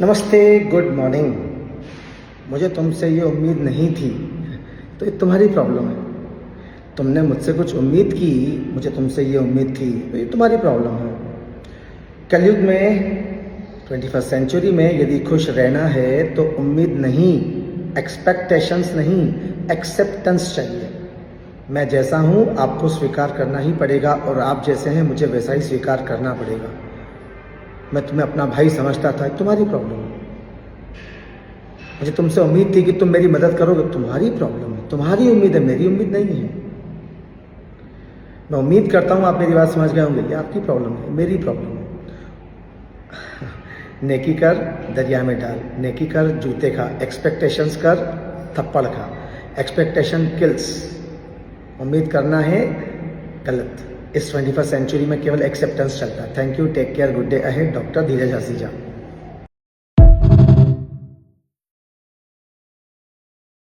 नमस्ते, good morning. मुझे तुमसे ये उम्मीद नहीं थी, तो ये तुम्हारी प्रॉब्लम है। तुमने मुझसे कुछ उम्मीद की, मुझे तुमसे ये उम्मीद थी, तो ये तुम्हारी प्रॉब्लम है। कलयुग में 21st सेंचुरी में यदि खुश रहना है तो उम्मीद नहीं, एक्सपेक्टेशंस नहीं, एक्सेप्टेंस चाहिए। मैं जैसा हूँ आपको स्वीकार करना ही पड़ेगा और आप जैसे हैं मुझे वैसा ही स्वीकार करना पड़ेगा। मैं तुम्हें अपना भाई समझता था, तुम्हारी प्रॉब्लम है। मुझे तुमसे उम्मीद थी कि तुम मेरी मदद करोगे, तुम्हारी प्रॉब्लम है। तुम्हारी उम्मीद है, मेरी उम्मीद नहीं है। मैं उम्मीद करता हूँ आप मेरी बात समझ गए होंगे, ये आपकी प्रॉब्लम है, मेरी प्रॉब्लम है। नेकी कर दरिया में डाल, नेकी कर जूते खा, एक्सपेक्टेशंस कर थप्पड़ खा। Expectation kills. उम्मीद करना है गलत। इस 21st सेंचुरी में केवल एक्सेप्टेंस चलता है। Thank you, take care, good day ahead. Doctor Dheeraj Haseja.